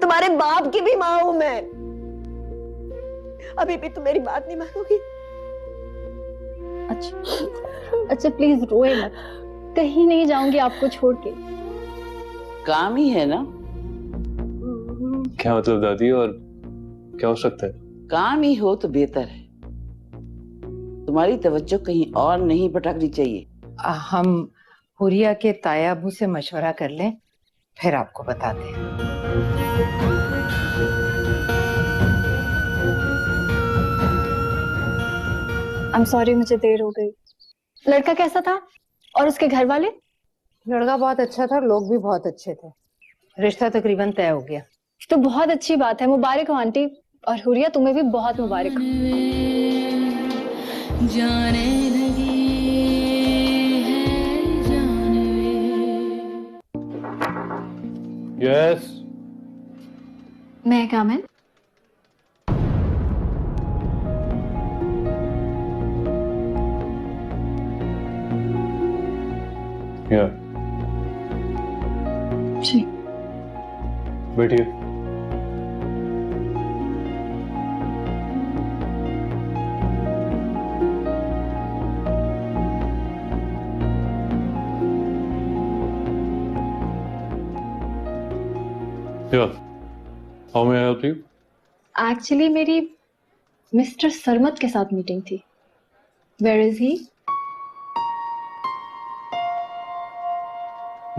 तुम्हारे बाप की भी माँ हूं मैं। अभी भी तुम मेरी बात नहीं मानोगी? अच्छा अच्छा, प्लीज रोए मत, कहीं नहीं जाऊंगी आपको छोड़ के। काम ही है ना। क्या मतलब दादी, और क्या हो सकता है? काम ही हो तो बेहतर है। तुम्हारी तवज्जो कहीं और नहीं भटकनी चाहिए। हम हुरिया के ताया अबू से मशवरा कर लें, फिर आपको बताते हैं। I'm sorry, मुझे देर हो गई। लड़का कैसा था और उसके घर वाले? लड़का बहुत अच्छा था, लोग भी बहुत अच्छे थे, रिश्ता तकरीबन तय हो गया। तो बहुत अच्छी बात है, मुबारक हो आंटी। और हुरिया तुम्हें भी बहुत मुबारक हो। जाने लगी है जानवे। यस। मैं कम है? या जी। बैठिए। Yeah how may I help you? Actually मेरी मिस्टर सरमत के साथ मीटिंग थी। Where is he?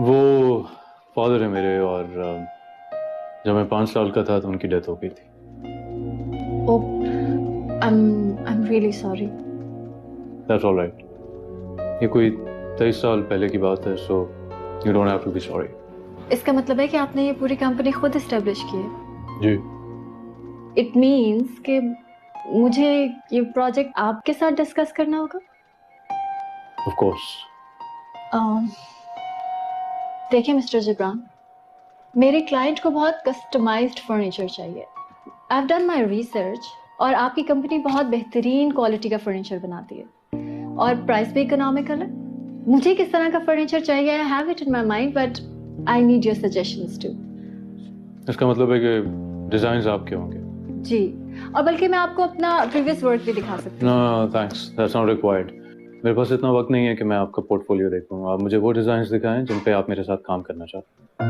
वो फादर है मेरे, और जब मैं 5 साल का था तो उनकी डेथ हो गई थी। Oh, I'm really sorry. That's all right. ये कोई 23 साल पहले की बात है, so you don't have to be sorry. इसका मतलब है कि आपने ये पूरी कंपनी खुद एस्टेब्लिश की है। जी। इट मीन्स कि मुझे ये प्रोजेक्ट आपके साथ डिस्कस करना होगा। Of course. देखिए मिस्टर जिब्रान, मेरे क्लाइंट को बहुत कस्टमाइज्ड फर्नीचर चाहिए। I have done my research और आपकी कंपनी बहुत बेहतरीन क्वालिटी का फर्नीचर बनाती है और प्राइस भी इकोनॉमिकल है। मुझे किस तरह का फर्नीचर चाहिए, I have it in my mind, but I need your suggestions too. इसका मतलब है कि डिजाइन्स आपके होंगे? जी, और बल्कि मैं आपको अपना प्रीवियस वर्क भी दिखा सकती हूँ। No thanks, that's not required. मेरे पास इतना वक्त नहीं है कि मैं आपका पोर्टफोलियो देखूं। आप मुझे वो डिजाइन्स दिखाएं जिन पे आप मेरे साथ काम करना चाहते हैं।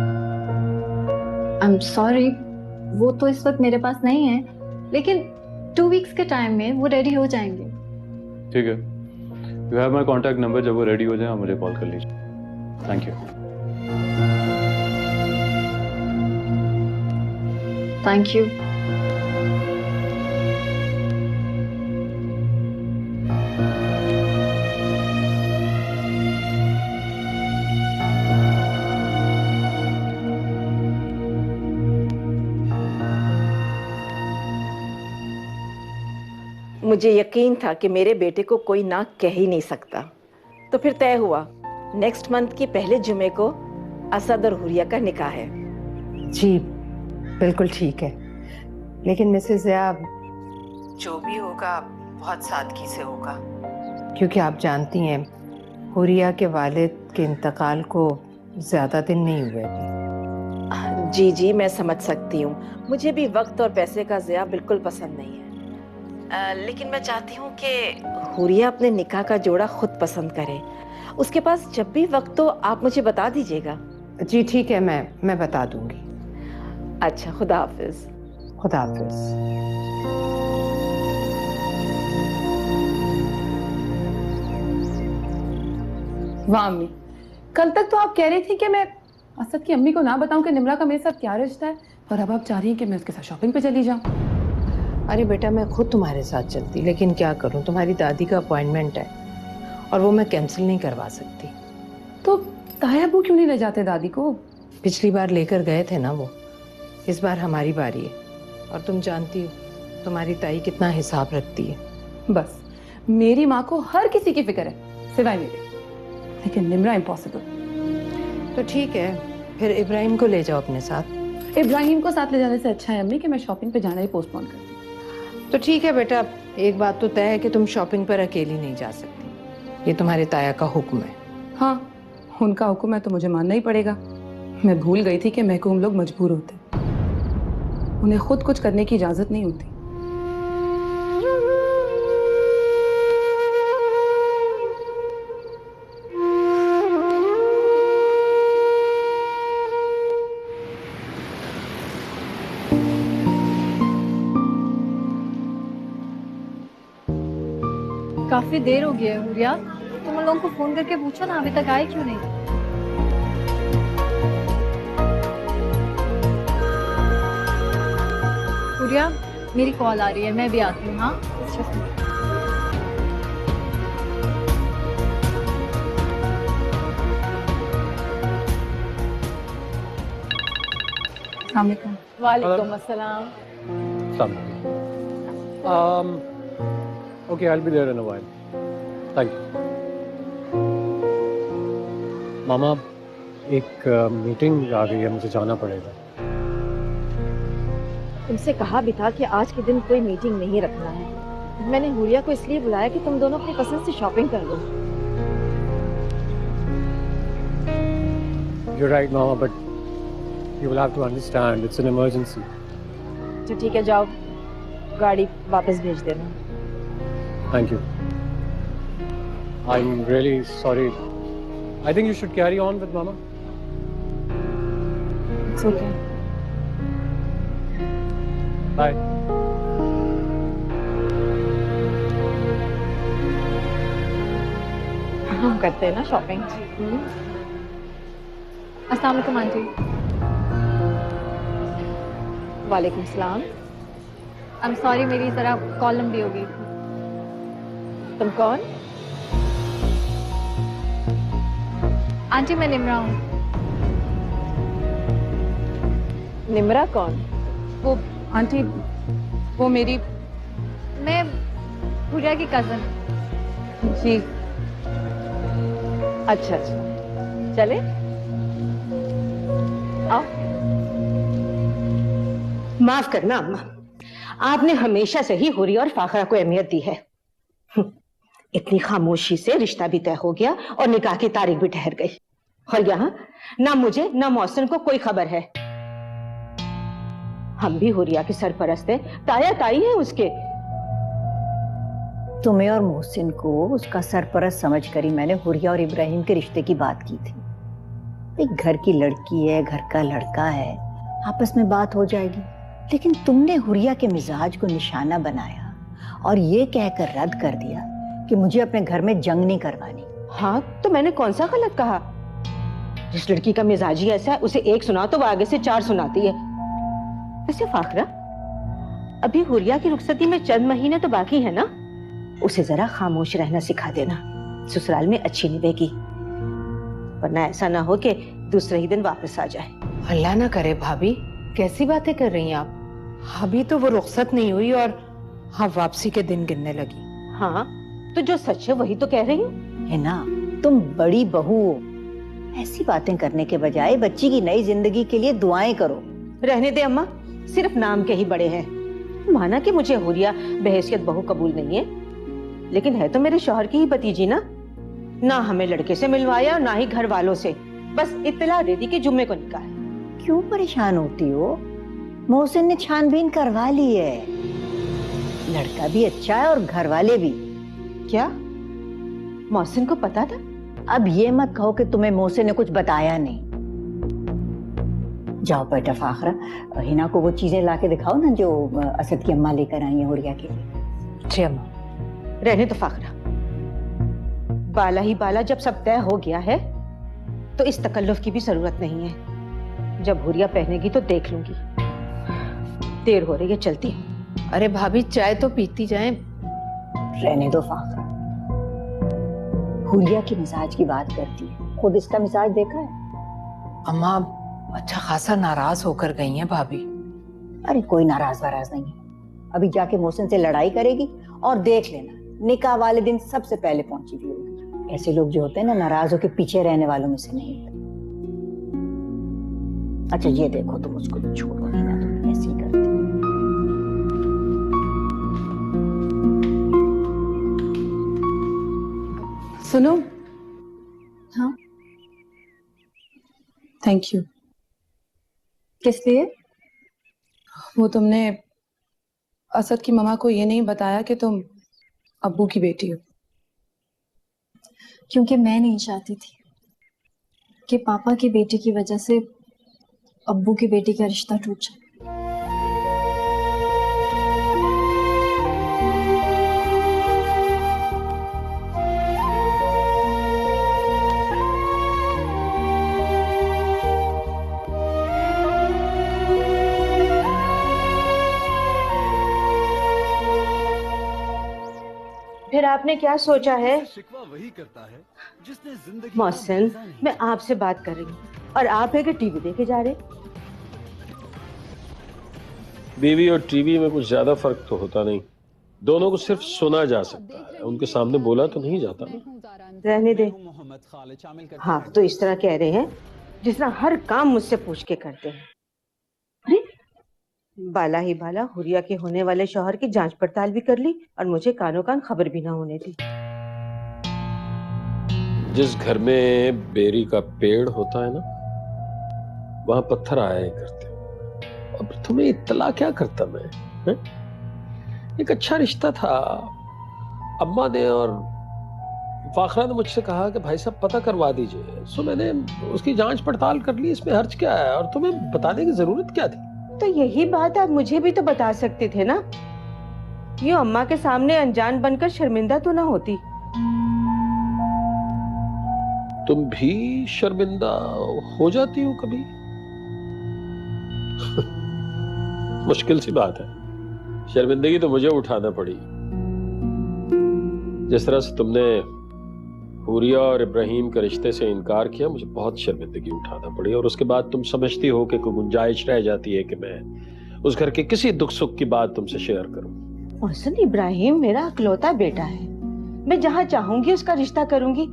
आई एम सॉरी, वो तो इस वक्त मेरे पास नहीं है, लेकिन 2 वीक्स के टाइम में वो रेडी हो जाएंगे। ठीक है, you have my contact number. जब वो रेडी हो जाए आप मुझे कॉल कर लीजिए। Thank you. Thank you. मुझे यकीन था कि मेरे बेटे को कोई ना कह ही नहीं सकता, तो फिर तय हुआ नेक्स्ट मंथ के पहले जुमे को असद और हुरिया का निकाह है। जी बिल्कुल ठीक है, लेकिन मिसेस ज़िया, जो भी होगा बहुत सादगी से होगा, क्योंकि आप जानती हैं हुरिया के वालिद के इंतकाल को ज़्यादा दिन नहीं हुए अभी। जी जी, मैं समझ सकती हूँ। मुझे भी वक्त और पैसे का ज़िया बिल्कुल पसंद नहीं है, लेकिन मैं चाहती हूँ कि हुरिया अपने निकाह का जोड़ा खुद पसंद करे। उसके पास जब भी वक्त हो आप मुझे बता दीजिएगा। जी ठीक है, मैं बता दूंगी। अच्छा, खुदा हाफिज। खुदा हाफिज। वाह अम्मी, कल तक तो आप कह रही थी कि मैं असद की अम्मी को ना बताऊं कि निम्रा का मेरे साथ क्या रिश्ता है, और अब आप चाह रही हैं कि मैं उसके साथ शॉपिंग पे चली जाऊं। अरे बेटा, मैं खुद तुम्हारे साथ चलती, लेकिन क्या करूं, तुम्हारी दादी का अपॉइंटमेंट है और वो मैं कैंसिल नहीं करवा सकती। तो ताया अबू क्यों नहीं ले जाते दादी को? पिछली बार लेकर गए थे ना वो, इस बार हमारी बारी है। और तुम जानती हो तुम्हारी ताई कितना हिसाब रखती है। बस मेरी माँ को हर किसी की फिक्र है सिवाय मेरे, लेकिन निम्रा इम्पॉसिबल। तो ठीक है, फिर इब्राहिम को ले जाओ अपने साथ। इब्राहिम को साथ ले जाने से अच्छा है अम्मी कि मैं शॉपिंग पे जाना ही पोस्टपोन कर दूं। तो ठीक है बेटा, एक बात तो तय है कि तुम शॉपिंग पर अकेली नहीं जा सकती, ये तुम्हारे ताया का हुक्म है। हाँ, उनका हुक्म है तो मुझे मानना ही पड़ेगा। मैं भूल गई थी कि महकूम लोग मजबूर होते। उन्हें खुद कुछ करने की इजाजत नहीं होती। काफी देर हो गई है हुरिया, तुम उन लोगों को फोन करके पूछो ना, अभी तक आए क्यों नहीं? हुरिया, मेरी कॉल आ रही है, मैं भी आती हूँ। हाँ, वालेकुम अस्सलाम। Okay, I'll be there in a while. Thank you. मामा, एक मीटिंग आ गई है, मुझे जाना पड़ेगा। तुमसे कहा भी था कि आज के दिन कोई मीटिंग नहीं रखना है। मैंने हुरिया को इसलिए बुलाया कि तुम दोनों अपनी पसंद से शॉपिंग कर लो। You're right, Mama, but you will have to understand it's an emergency. तो ठीक है, जाओ, गाड़ी वापस भेज देना। Thank you. I'm really sorry. I think you should carry on with Mama. It's okay. Bye. हम करते हैं ना शॉपिंग। अस्सलाम वालेकुम आंटी। वालेकुम सलाम। आई एम सॉरी, मेरी जरा कॉल लंबी हो गई। तुम कौन? आंटी मैं निमरा हूँ। निमरा कौन? वो आंटी, वो मेरी मैं हुरिया की कजन। जी अच्छा अच्छा, चले आओ। माफ करना अम्मा, आपने हमेशा से ही हुरिया और फाखरा को अहमियत दी है। इतनी खामोशी से रिश्ता भी तय हो गया और निकाह की तारीख भी ठहर गई, और यहाँ ना मुझे ना मौसम को कोई खबर है। हम भी हुरिया के सरपरस्त हैं, ताया ताई है उसके। तुम्हें और मोहसिन को उसका सरपरस्त समझकर ही मैंने हुरिया और इब्राहिम के रिश्ते की बात की थी। एक घर की लड़की है, घर का लड़का है, आपस में बात हो जाएगी। लेकिन तुमने हुरिया के मिजाज को निशाना बनाया और ये कहकर रद्द कर दिया कि मुझे अपने घर में जंग नहीं करवानी। हाँ, तो मैंने कौन सा गलत कहा? जिस लड़की का मिजाज ही ऐसा है, उसे एक सुना तो वो आगे से 4 सुनाती है। वैसे फाखरा, अभी हुरिया की रुखसती में चंद महीने तो बाकी है ना, उसे जरा खामोश रहना सिखा देना, ससुराल में अच्छी निभेगी, वरना ऐसा ना हो कि दूसरे ही दिन वापस आ जाए। अल्लाह ना करे भाभी, कैसी बातें कर रही हैं आप? अभी तो वो रुखसत नहीं हुई और हाँ वापसी के दिन गिनने लगी। हाँ, तो जो सच है वही तो कह रही हूँ। है ना, तुम बड़ी बहू हो, ऐसी बातें करने के बजाय बच्ची की नई जिंदगी के लिए दुआएं करो। रहने दे अम्मा, सिर्फ नाम के ही बड़े हैं। माना कि मुझे हुरिया बहैसियत बहू कबूल नहीं है, लेकिन है तो मेरे शौहर की ही भतीजी ना। ना हमें लड़के से मिलवाया, ना ही घर वालों से, बस इत्तला दे दी कि जुम्मे को निकाह है। क्यों परेशान होती हो? मोहसिन ने छानबीन करवा ली है, लड़का भी अच्छा है और घर वाले भी। क्या मोहसिन को पता था? अब ये मत कहो कि तुम्हें मोहसिन ने कुछ बताया नहीं। जाओ बेटा फाखरा, हिना को वो चीजें लाके दिखाओ ना जो असद की अम्मा लेकर आई है हुरिया के लिए। जी अम्मा। रहने तो फाखरा, बाला ही बाला जब सब तय हो गया है तो इस तकल्लुफ की भी जरूरत नहीं है। जब हुरिया पहनेगी तो देख लूंगी। देर हो रही है, चलती हूँ। अरे भाभी, चाय तो पीती जाएं। रहने दो फाखरा, हुरिया की मिजाज की बात करती है, खुद इसका मिजाज देखा है? अम्मा अच्छा खासा नाराज होकर गई हैं भाभी। अरे कोई नाराज वाराज नहीं है, अभी जाके मोहसिन से लड़ाई करेगी और देख लेना निकाह वाले दिन सबसे पहले पहुंची भी होगी। ऐसे लोग जो होते हैं ना, नाराज होकर पीछे रहने वालों में से नहीं होते। अच्छा ये देखो, तुम उसको भी छोड़ो ही ना, तुम ऐसे ही करती। सुनो। हाँ, थैंक यू। किस लिए? वो तुमने असद की मम्मा को ये नहीं बताया कि तुम अब्बू की बेटी हो? क्योंकि मैं नहीं चाहती थी कि पापा की बेटी की वजह से अब्बू की बेटी का रिश्ता टूट जाए। फिर आपने क्या सोचा है? मोहसिन, मैं आपसे बात कर रही हूँ और आप है कि टीवी देखे जा रहे। बीवी और टीवी में कुछ ज्यादा फर्क तो होता नहीं, दोनों को सिर्फ सुना जा सकता है, उनके सामने बोला तो नहीं जाता ना। रहने दे। हाँ तो इस तरह कह रहे हैं जिस तरह हर काम मुझसे पूछ के करते हैं। अरे बाला ही बाला हुरिया के होने वाले शौहर की जांच पड़ताल भी कर ली और मुझे कानों कान खबर भी ना होने दी। जिस घर में बेरी का पेड़ होता है ना, वहां पत्थर आया करते। अब तुम्हें इत्तला क्या करता मैं है? एक अच्छा रिश्ता था। अम्मा ने और फाखरा ने मुझसे कहा कि भाई साहब पता करवा दीजिए, सो मैंने उसकी जांच पड़ताल कर ली। इसमें हर्ज क्या है और तुम्हें बताने की जरूरत क्या थी? तो यही बात आप मुझे भी तो बता सकते थे ना, यूं अम्मा के सामने अनजान बनकर शर्मिंदा तो ना होती। तुम भी शर्मिंदा हो जाती हो कभी? मुश्किल सी बात है, शर्मिंदगी तो मुझे उठाना पड़ी। जिस तरह से तुमने हुरिया और इब्राहिम के रिश्ते से इनकार किया, मुझे बहुत शर्मिंदगी उठाना पड़ी। और उसके बाद तुम समझती हो कि कोई गुंजाइश रह जाती है कि मैं उस घर के किसी दुख सुख की बात तुमसे शेयर करूं। मोहसिन, इब्राहिम मेरा अकलौता बेटा है, मैं जहाँ चाहूंगी उसका रिश्ता करूंगी,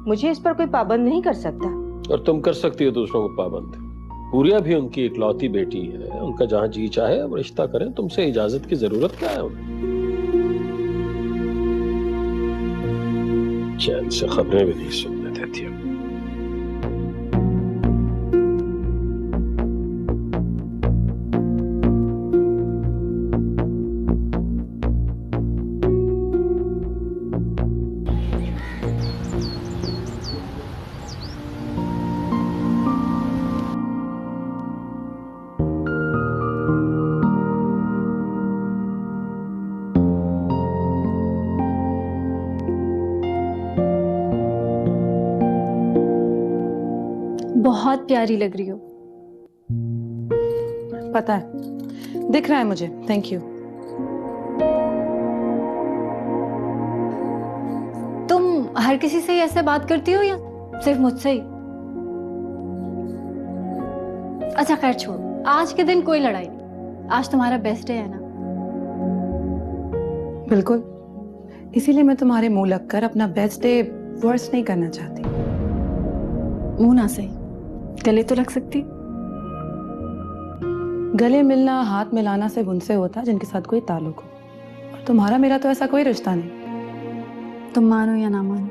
मुझे इस पर कोई पाबंद नहीं कर सकता। और तुम कर सकती हो दूसरों को पाबंद। हुरिया भी उनकी इकलौती बेटी है, उनका जहाँ जी चाहे वो रिश्ता करें, तुमसे इजाजत की जरूरत क्या है उन्हें? चैन से खबरें भी नहीं सुनने देती। बहुत प्यारी लग रही हो। पता है, दिख रहा है मुझे। Thank you. तुम हर किसी से ही ऐसे बात करती हो या सिर्फ मुझसे ही? अच्छा खैर छोड़ो, आज के दिन कोई लड़ाई नहीं, आज तुम्हारा बेस्ट डे है ना। बिल्कुल, इसीलिए मैं तुम्हारे मुंह लगकर अपना बेस्ट डे वर्स्ट नहीं करना चाहती। मुंह ना सही, गले तो लग सकती। गले मिलना, हाथ मिलाना सिर्फ उनसे होता जिनके साथ कोई ताल्लुक हो, और तुम्हारा मेरा तो ऐसा कोई रिश्ता नहीं। तुम मानो या ना मानो।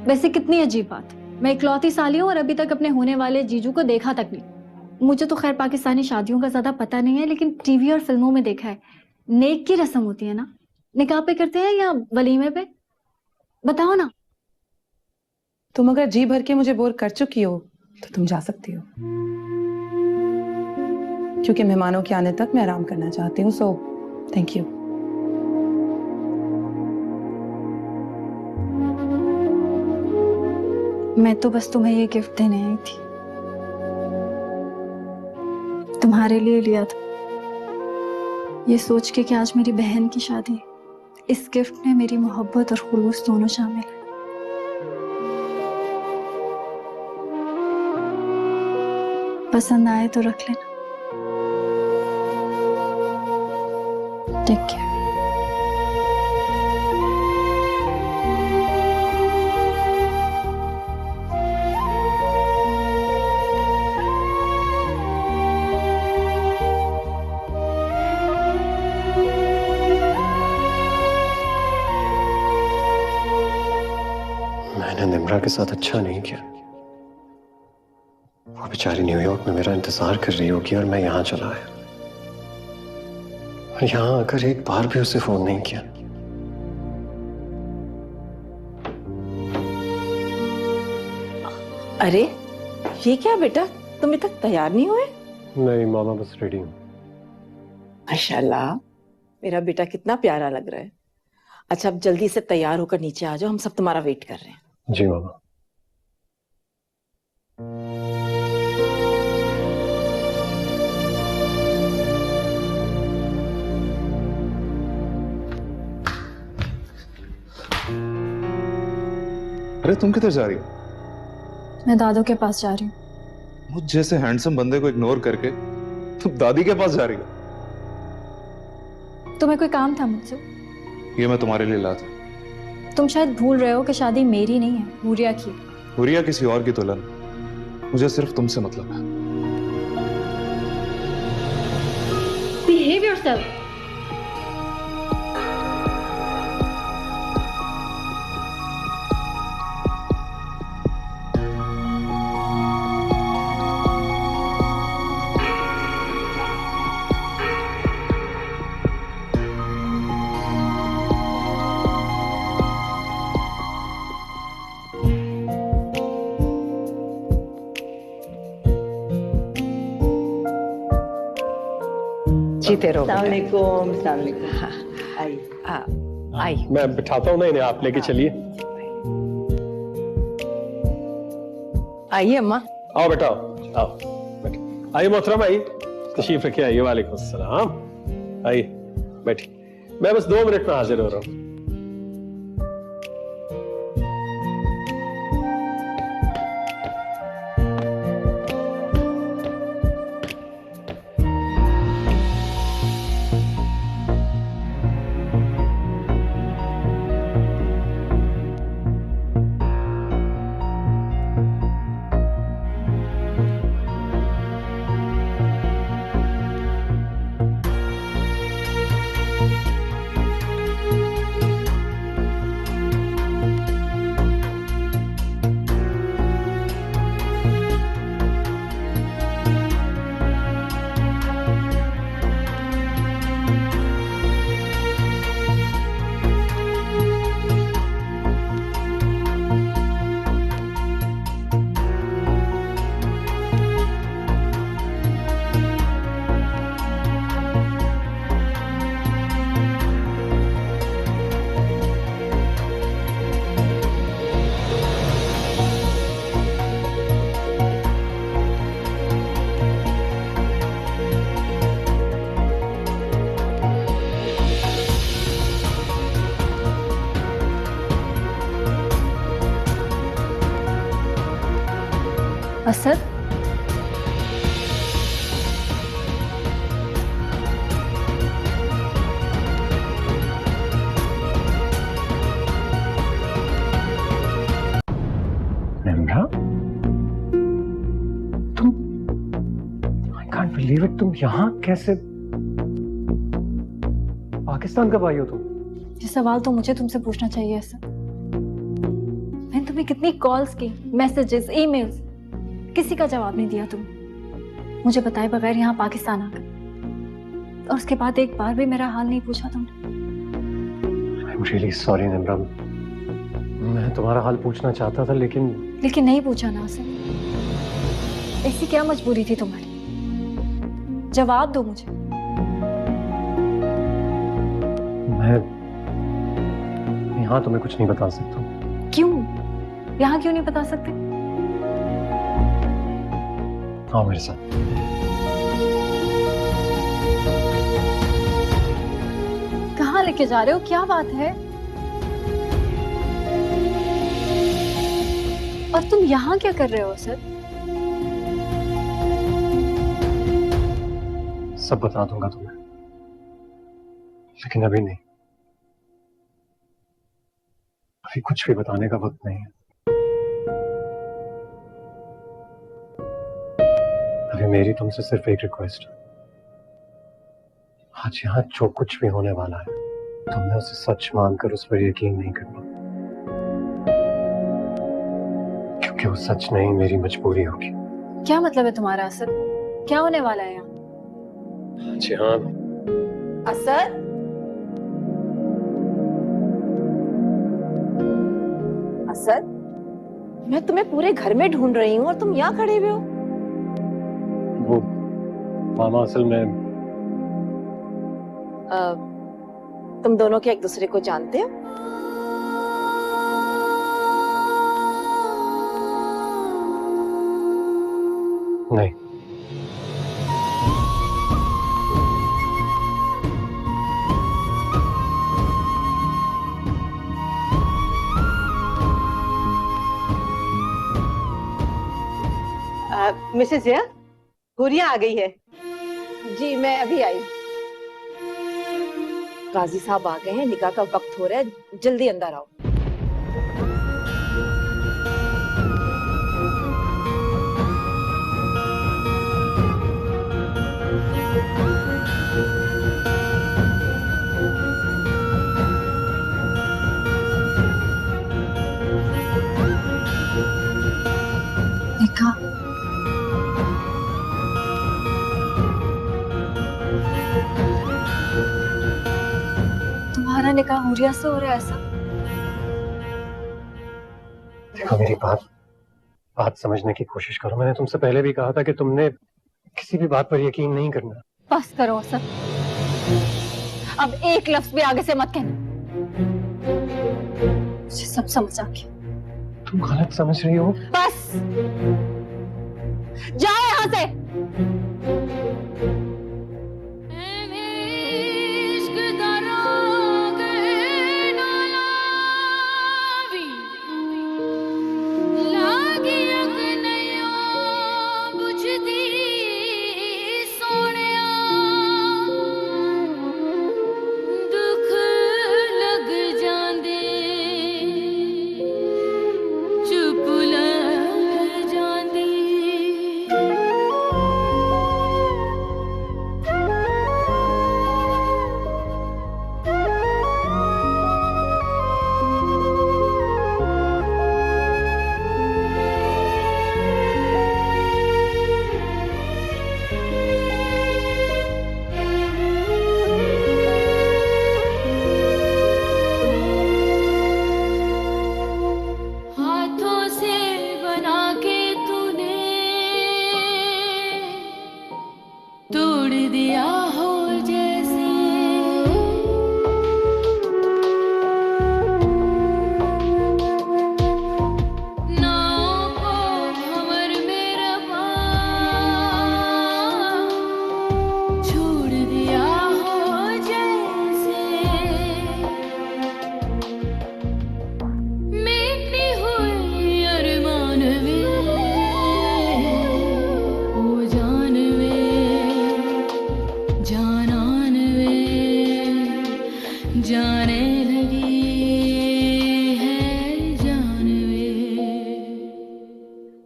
वैसे कितनी अजीब बात, मैं इकलौती साली हूँ और अभी तक अपने होने वाले जीजू को देखा तक नहीं। मुझे तो खैर पाकिस्तानी शादियों का ज्यादा पता नहीं है, लेकिन टीवी और फिल्मों में देखा है। नेक की रस्म होती है ना, निकाह पे करते हैं या वलीमे पे? बताओ ना। तुम अगर जी भर के मुझे बोर कर चुकी हो तो तुम जा सकती हो, क्योंकि मेहमानों के आने तक मैं आराम करना चाहती हूँ। So thank you. मैं तो बस तुम्हें ये गिफ्ट देने आई थी, तुम्हारे लिए लिया था, ये सोच के कि आज मेरी बहन की शादी है। इस गिफ्ट में मेरी मोहब्बत और खुलूस दोनों शामिल है। पसंद आए तो रख लेना। Take care. मैंने निम्रा के साथ अच्छा नहीं किया, वो बेचारी न्यूयॉर्क में मेरा इंतजार कर रही होगी और मैं यहाँ चला आया, और यहाँ आकर एक बार भी उसे फोन नहीं किया। अरे ये क्या बेटा, तुम अभी तक तैयार नहीं हुए? नहीं मामा, बस रेडी हूँ। माशाल्लाह, मेरा बेटा कितना प्यारा लग रहा है। अच्छा अब जल्दी से तैयार होकर नीचे आ जाओ, हम सब तुम्हारा वेट कर रहे हैं। जी मामा। अरे तुम किधर जा रही हो? मैं दादू के पास जा रही हूँ। मुझ जैसे हैंडसम बंदे को इग्नोर करके तुम दादी के पास जा रही हो? तुम्हें कोई काम था मुझसे? ये मैं तुम्हारे लिए लाया था। तुम शायद भूल रहे हो कि शादी मेरी नहीं है, हुरिया की। हुरिया किसी और की तुलन, मुझे सिर्फ तुमसे मतलब है। Behave yourself. जीते रहो। आई मैं बिठाता हूँ ना इन्हें, आप लेके चलिए। आइए अम्मा। आओ बेटा, आओ बैठो। आइए मोहतरम, आइए तशरीफ रखिए। आइए, वालेकुम अस्सलाम। आइए बैठिए, मैं बस 2 मिनट में हाजिर हो रहा हूँ। असद, निम्रा, तुम, I can't believe it, तुम यहाँ कैसे? पाकिस्तान कब आई हो तुम? ये सवाल तो मुझे तुमसे पूछना चाहिए असद। मैंने तुम्हें कितनी कॉल्स की, मैसेजेस, ईमेल्स, किसी का जवाब नहीं दिया तुम। मुझे बताए बगैर यहाँ पाकिस्तान आ गए, और उसके बाद एक बार भी मेरा हाल नहीं पूछा तुमने। I'm really sorry निम्रा, मैं तुम्हारा हाल पूछना चाहता था लेकिन नहीं पूछा ना असद। ऐसी क्या मजबूरी थी तुम्हारी? जवाब दो मुझे। मैं यहाँ तुम्हें कुछ नहीं बता सकता। क्यों? यहाँ क्यों नहीं बता सकते? आओ मेरे साथ। कहाँ लेके जा रहे हो? क्या बात है? और तुम यहाँ क्या कर रहे हो सर? सब बता दूंगा तुम्हें, लेकिन अभी नहीं। अभी कुछ भी बताने का वक्त नहीं है। अभी मेरी तुमसे सिर्फ एक रिक्वेस्ट है। आज यहाँ जो कुछ भी होने वाला है, तुमने उसे सच मानकर उस पर यकीन नहीं करना, क्योंकि वो सच नहीं मेरी मजबूरी होगी। क्या मतलब है तुम्हारा असद? क्या होने वाला है यहाँ? जिहान, असद, असद, मैं तुम्हें पूरे घर में ढूंढ रही हूँ और तुम यहाँ खड़े हुए हो। वो मामा असल में तुम दोनों क्या एक दूसरे को जानते हो? नहीं। मिसेस जया, हुरिया आ गई है। जी मैं अभी आई। काजी साहब आ गए हैं, निकाह का वक्त हो रहा है, जल्दी अंदर आओ। निकाह? तुम्हारा निकाह हुरिया से हो रहा है ऐसा? देखो मेरी बात समझने की कोशिश करो। मैंने तुमसे पहले भी कहा था कि तुमने किसी भी बात पर यकीन नहीं करना। बस करो असद, अब एक लफ्ज भी आगे से मत कहना। मुझे सब समझ आ गया। तुम गलत समझ रही हो। बस जाओ यहाँ से।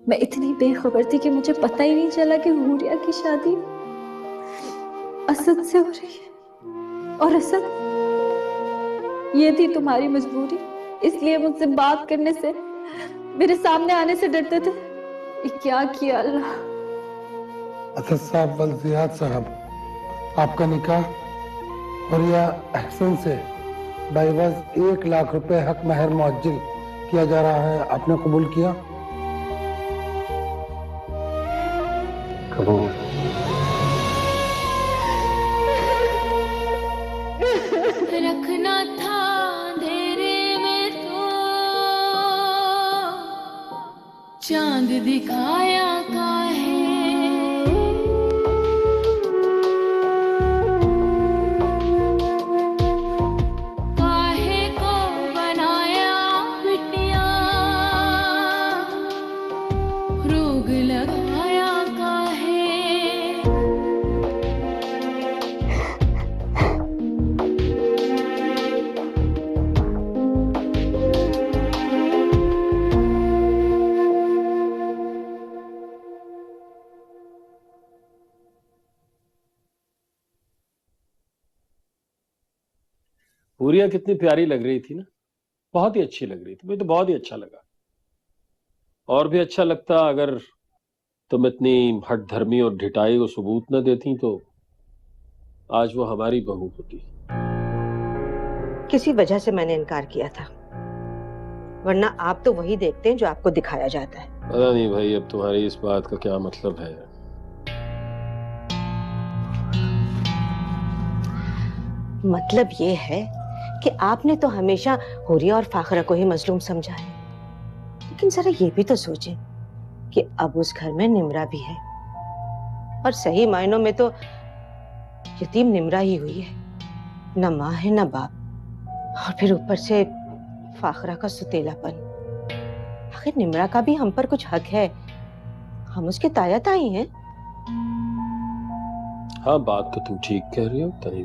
मैं इतनी बेखबर थी कि मुझे पता ही नहीं चला कि हुरिया की शादी असद से हो रही है। और असद, ये थी तुम्हारी मजबूरी, इसलिए मुझसे बात करने से, मेरे सामने आने से डरते थे। ये क्या किया अल्लाह। असद साहब, वल्जियात साहब, आपका निकाह हुरिया अहसन से बाइवज 1 लाख रुपए हक महर मुअज्जल किया जा रहा है। आपने कबूल किया? कबूल। रखना था अंधेरे में तो चांद दिखाया काहे, काहे को बनाया मिट्टियां, रोग लगाया काहे। हुरिया कितनी प्यारी लग रही थी ना, बहुत ही अच्छी लग रही थी। मुझे तो बहुत ही अच्छा लगा। और भी अच्छा लगता अगर तुम इतनी हठ धर्मी और ढिठाई को सबूत न देती तो आज वो हमारी बहू होती। किसी वजह से मैंने इनकार किया था, वरना आप तो वही देखते हैं जो आपको दिखाया जाता है। पता नहीं भाई अब तुम्हारी इस बात का क्या मतलब है। मतलब ये है कि आपने तो हमेशा हुरिया और फाखरा को ही मजलूम समझा है, लेकिन जरा ये भी तो सोचें कि अब उस घर में निम्रा भी है, और सही मायनों में तो यतीम निम्रा ही हुई है, न माँ है न बाप, और फिर ऊपर से फाखरा का सुतेलापन। आखिर निम्रा का भी हम पर कुछ हक है, हम उसके ताया ताई हैं। हाँ बात तो तुम ठीक कह रही हो, तभी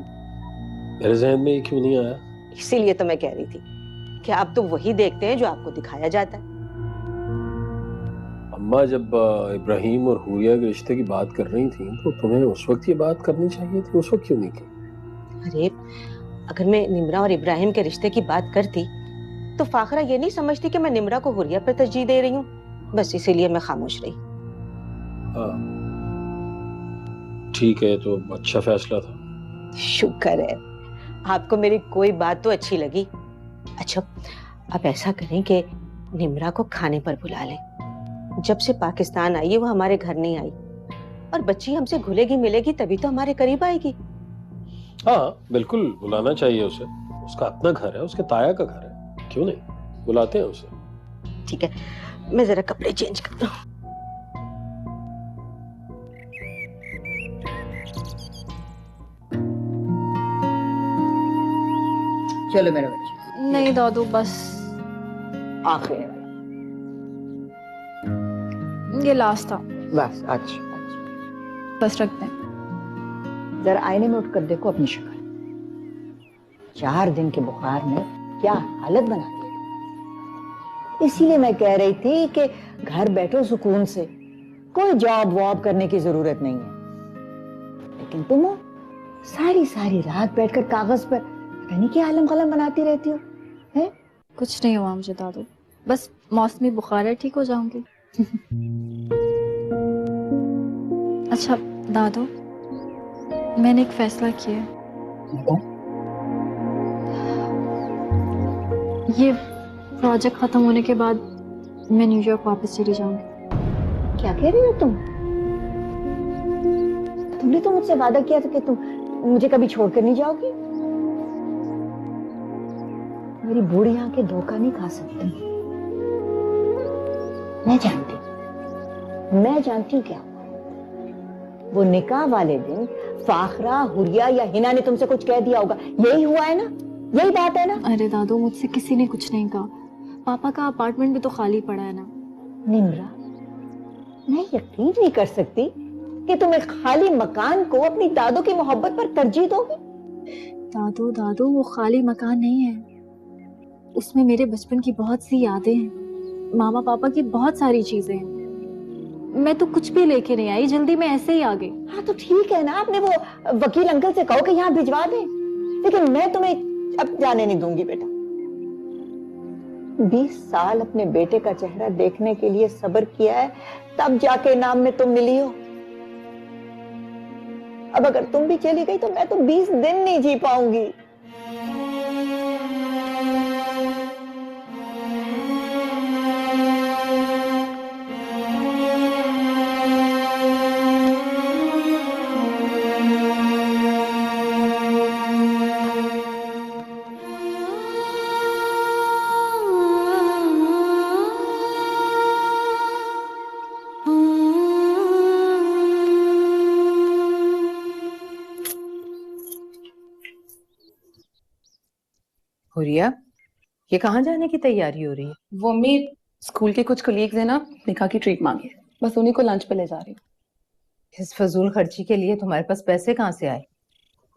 मेरे जहन में ये क्यों नहीं आया। इसीलिए तो मैं कह रही थी कि आप तो वही देखते हैं जो आपको दिखाया जाता है। अम्मा जब इब्राहिम और हुरिया के रिश्ते की बात कर रही थी तो तुम्हें उस वक्त ये बात करनी चाहिए थी, उस वक्त क्यों नहीं की। अरे अगर मैं निम्रा और इब्राहिम के रिश्ते की बात करती तो फाखरा ये नहीं समझती कि मैं निम्रा को हुरिया पर तरजीह दे रही हूँ, बस इसीलिए मैं खामोश रही। हाँ ठीक है, तो अच्छा फैसला था। शुक्र है आपको मेरी कोई बात तो अच्छी लगी। अच्छा अब ऐसा करें कि निम्रा को खाने पर बुला लें। जब से पाकिस्तान आई है वो हमारे घर नहीं आई, और बच्ची हमसे घुलेगी मिलेगी तभी तो हमारे करीब आएगी। हाँ बिल्कुल बुलाना चाहिए उसे, उसका अपना घर है, उसके ताया का घर है, क्यों नहीं बुलाते हैं उसे। ठीक है मैं जरा कपड़े चेंज करता हूँ। चलो मेरे बच्चे। नहीं दादू बस आखिर ये लास्ट था, बस। अच्छा बस रखते हैं। जरा आईने में उठकर देखो अपनी शक्ल। 4 दिन के बुखार में क्या हालत बना दी। इसीलिए मैं कह रही थी कि घर बैठो सुकून से, कोई जॉब वॉब करने की जरूरत नहीं है। लेकिन तुम सारी सारी रात बैठकर कागज पर पता नहीं क्या आलम कलम बनाती रहती हो है? कुछ नहीं हुआ मुझे दादू, बस मौसमी बुखार है, ठीक हो जाऊंगी। अच्छा दादू मैंने एक फैसला किया है। ये प्रोजेक्ट खत्म होने के बाद मैं न्यूयॉर्क वापस चली जाऊंगी। क्या कह रही हो तुम? तुमने तो मुझसे वादा किया था कि तुम मुझे कभी छोड़कर नहीं जाओगी। मेरी बूढ़ी आंखें धोखा नहीं खा सकती। मैं जानती हूँ क्या वो निकाह वाले दिन फाखरा, हुरिया या हिना ने तुमसे कुछ कह दिया होगा। यही हुआ है ना, यही बात है ना। अरे दादू मुझसे किसी ने कुछ नहीं कहा, पापा का अपार्टमेंट भी तो खाली पड़ा है ना। निम्रा मैं यकीन नहीं कर सकती कि तुम एक खाली मकान को अपनी दादू की मोहब्बत पर तरजीह दोगी। दादू वो खाली मकान नहीं है, उसमें मेरे बचपन की बहुत सी यादें हैं, मामा पापा की बहुत सारी चीजें हैं। मैं तो कुछ भी लेके नहीं आई, जल्दी में ऐसे ही आ गई। हाँ तो ठीक है ना, आपने वो वकील अंकल से कहो कि यहाँ भिजवा दें, लेकिन मैं तुम्हें अब जाने नहीं दूंगी बेटा। 20 साल अपने बेटे का चेहरा देखने के लिए सब्र किया है, तब जाके नाम में तुम मिली हो। अब अगर तुम भी चली गई तो मैं तो 20 दिन नहीं जी पाऊंगी। हुरिया ये कहाँ जाने की तैयारी हो रही है? वो अम्मी स्कूल के कुछ कलीग्स हैं ना, निकाह की ट्रीट मांगी है, बस उन्हीं को लंच पे ले जा रही हूँ। इस फजूल खर्ची के लिए तुम्हारे पास पैसे कहाँ से आए,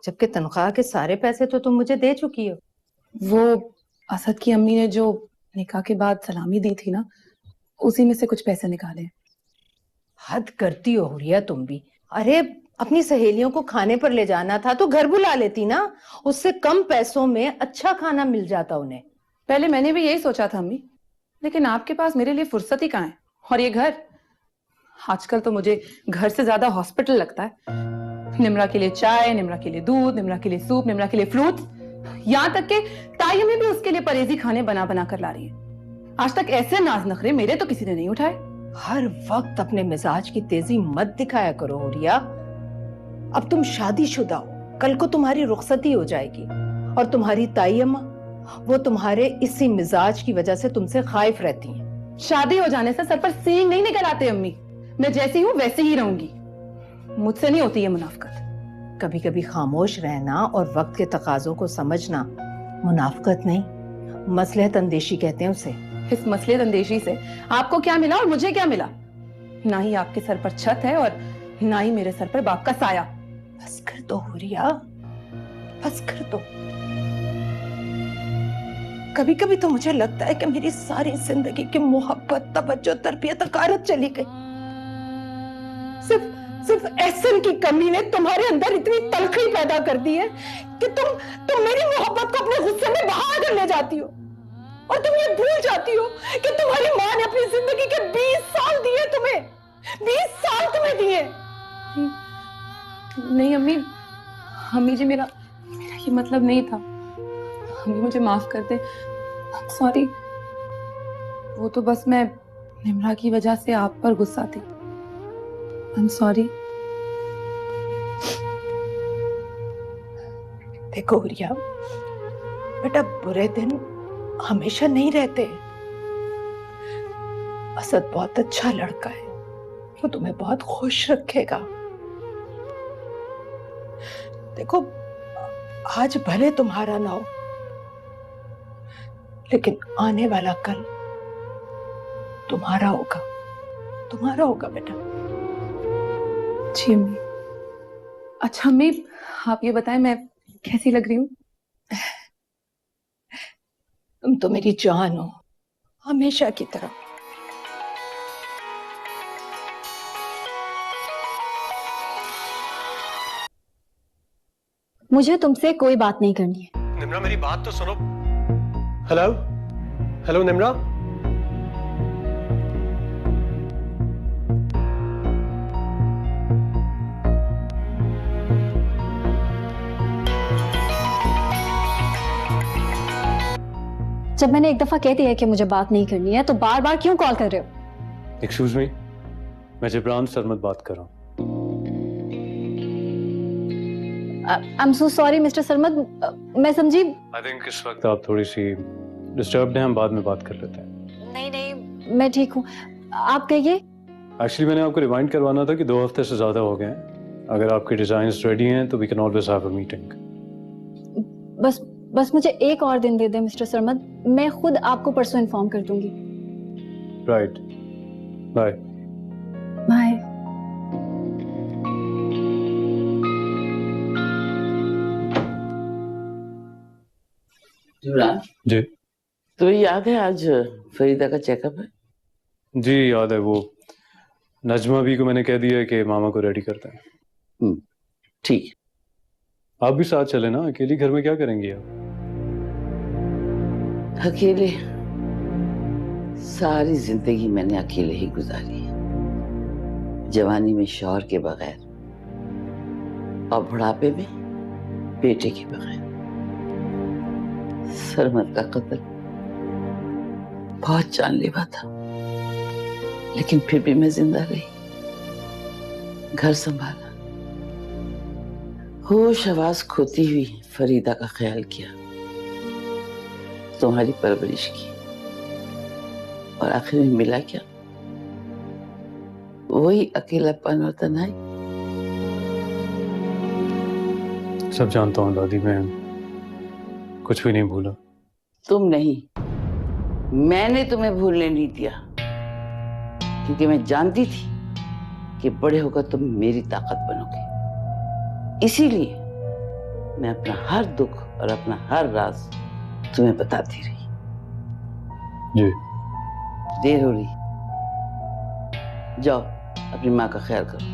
जबकि तनख्वाह के सारे पैसे तो तुम मुझे दे चुकी हो। वो असद की अम्मी ने जो निकाह के बाद सलामी दी थी ना, उसी में से कुछ पैसे निकाले। हद करती हो हुरिया तुम भी। अरे अपनी सहेलियों को खाने पर ले जाना था तो घर बुला लेती ना, उससे कम पैसों में अच्छा खाना मिल जाता उन्हें। पहले मैंने भी यही सोचा था अम्मी, लेकिन आपके पास मेरे लिए फुर्सत ही कहाँ है, और ये घर आजकल तो मुझे घर से ज्यादा हॉस्पिटल लगता है। निम्रा के लिए चाय, निम्रा के लिए दूध, निम्रा के लिए सूप, निम्रा के लिए फ्रूट्स, यहाँ तक के ताई में भी उसके लिए परहेजी खाने बना बना कर ला रही है। आज तक ऐसे नाज नखरे मेरे तो किसी ने नहीं उठाए। हर वक्त अपने मिजाज की तेजी मत दिखाया करो हुरिया। अब तुम शादीशुदा हो, कल को तुम्हारी रुखसती हो जाएगी और तुम्हारी ताई अम्मा वो तुम्हारे इसी मिजाज की वजह से तुमसे खाइफ रहती हैं। शादी हो जाने से सर पर सींग नहीं निकल आते अम्मी। मैं जैसी हूँ वैसे ही रहूंगी, मुझसे नहीं होती ये मुनाफकत। कभी कभी खामोश रहना और वक्त के तकाजों को समझना मुनाफकत नहीं, मसलहत अंदेशी कहते हैं उसे। इस मसलहत अंदेशी से आपको क्या मिला और मुझे क्या मिला? ना ही आपके सर पर छत है और ना ही मेरे सर पर बाप का साया। बस कर दो हुरिया, बस कर दो। कभी कभी तो मुझे लगता है कि मेरी सारी जिंदगी की मोहब्बत, तवज्जो, तरबियत, अकारत चली गई। सिर्फ एहसन की कमी ने तुम्हारे अंदर इतनी तलखी पैदा कर दी है कि तुम मेरी मोहब्बत को अपने गुस्से में बहा कर ले जाती हो और तुम ये भूल जाती हो कि तुम्हारी माँ ने अपनी जिंदगी के 20 साल दिए तुम्हें, 20 साल तुम्हें दिए। नहीं अम्मी, अम्मी जी मेरा ये मतलब नहीं था। अम्मी मुझे माफ कर दे, सॉरी। वो तो बस मैं निम्रा की वजह से आप पर गुस्सा थी। I am sorry. देखो हुरिया बेटा, बुरे दिन हमेशा नहीं रहते। असद बहुत अच्छा लड़का है, वो तुम्हें बहुत खुश रखेगा। देखो आज भले तुम्हारा ना हो, लेकिन आने वाला कल तुम्हारा होगा, तुम्हारा होगा बेटा। जी अम्मी। अच्छा अम्मी, आप ये बताएं मैं कैसी लग रही हूँ? तुम तो मेरी जान हो, हमेशा की तरह। मुझे तुमसे कोई बात नहीं करनी है। निम्रा मेरी बात तो सुनो। Hello hello Nimra. जब मैंने एक दफा कह दिया है कि मुझे बात नहीं करनी है तो बार बार क्यों कॉल कर रहे हो? एक्सक्यूज मी, मैं जिब्रान सरमद बात कर रहा हूँ। I am so sorry mister Sarmad, मैं समझी। आई थिंक इस वक्त आप थोड़ी सी डिस्टर्ब्ड हैं, हम बाद में बात कर लेते हैं। नहीं नहीं, मैं ठीक हूँ, आप कहिए। एक्चुअली मैंने आपको रिमाइंड करवाना था कि 2 हफ्ते से ज्यादा हो गए हैं। अगर आपके डिजाइन्स रेडी हैं तो we can always have a meeting. बस मुझे एक और दिन दे दे मिस्टर सरमद, मैं खुद आपको परसों इन्फॉर्म कर दूंगी। Right, bye bye. Jibran ji. तो याद है आज फरीदा का चेकअप है? जी याद है। वो नजमा भी को मैंने कह दिया है कि मामा को रेडी करते हैं। ठीक। आप भी साथ चले ना, अकेली घर में क्या करेंगी आप? अकेले सारी जिंदगी मैंने अकेले ही गुजारी है। जवानी में शौहर के बगैर और बुढ़ापे में बेटे के बगैर। सरमद का कत्ल बहुत जानलेवा था, लेकिन फिर भी मैं जिंदा रही, घर संभाला, होश आवाज खोती हुई फरीदा का ख्याल किया, तुम्हारी परवरिश की, और आखिर में मिला क्या? वही अकेलापन और तन्हाई। सब जानता हूँ दादी, मैं कुछ भी नहीं भूला। तुम नहीं, मैंने तुम्हें भूलने नहीं दिया, क्योंकि मैं जानती थी कि बड़े होकर तुम मेरी ताकत बनोगे। इसीलिए मैं अपना हर दुख और अपना हर राज तुम्हें बताती रही। जी। देर हो रही, जाओ अपनी माँ का ख्याल करो।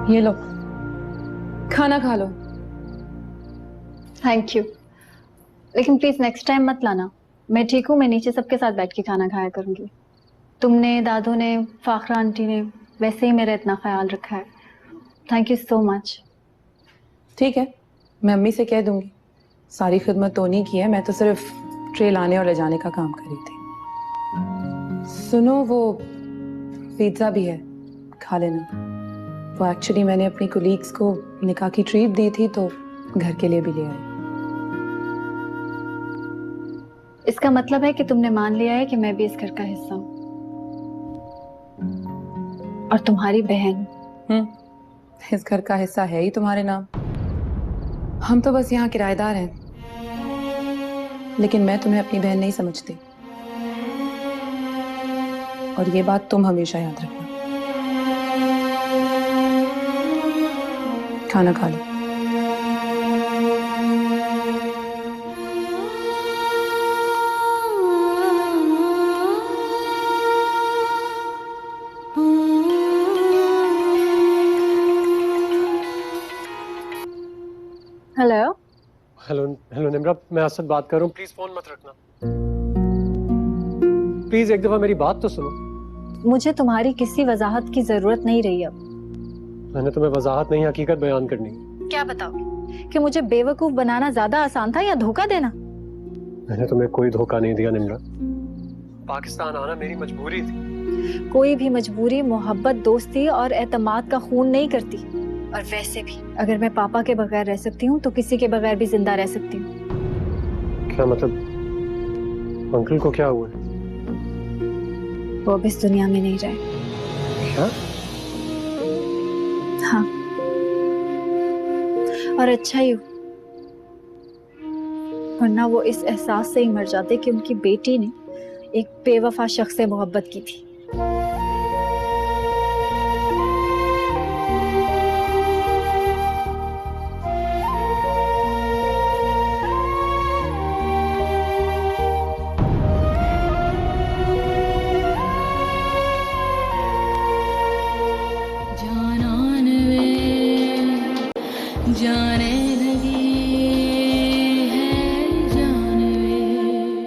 ये लो, खाना खा लो। थैंक यू, लेकिन प्लीज नेक्स्ट टाइम मत लाना। मैं ठीक हूँ, मैं नीचे सबके साथ बैठ के खाना खाया करूंगी। तुमने, दादू ने, फाखरा आंटी ने वैसे ही मेरा इतना ख्याल रखा है। Thank you so much. ठीक है, मैं अम्मी से कह दूंगी। सारी खिदमत तो नहीं की है, मैं तो सिर्फ ट्रे लाने और ले जाने का काम करी थी। सुनो, वो पिज्ज़ा भी है, खा लेना। वो एक्चुअली मैंने अपनी कोलीग्स को निकाह की ट्रीट दी थी, तो घर के लिए भी ले आई। इसका मतलब है कि तुमने मान लिया है कि मैं भी इस घर का हिस्सा हूँ और तुम्हारी बहन। इस घर का हिस्सा है ही तुम्हारे नाम, हम तो बस यहाँ किराएदार हैं। लेकिन मैं तुम्हें अपनी बहन नहीं समझती, और ये बात तुम हमेशा याद रखना। खाना खा लो। हेलो हेलो हेलो निम्रा, मैं असद बात कर रहा हूँ। प्लीज फोन मत रखना। प्लीज एक दफा मेरी बात तो सुनो। मुझे तुम्हारी किसी वजाहत की जरूरत नहीं रही अब। मैंने तुम्हें वजाहत नहीं, हकीकत बयान करनी। क्या बताओगे कि मुझे बेवकूफ बनाना ज्यादा आसान था या धोखा देना? मैंने तुम्हें कोई धोखा नहीं दिया निम्रा। पाकिस्तान आना मेरी मजबूरी थी। कोई भी मजबूरी मोहब्बत, दोस्ती और एतमाद का खून नहीं करती। और वैसे भी अगर मैं पापा के बगैर रह सकती हूँ तो किसी के बगैर भी जिंदा रह सकती हूँ। क्या मतलब? अंकल को क्या हुआ? वो अब इस दुनिया में नहीं रहे। क्या? हाँ, और अच्छा ही, वरना वो इस एहसास से ही मर जाते कि उनकी बेटी ने एक बेवफा शख्स से मोहब्बत की थी।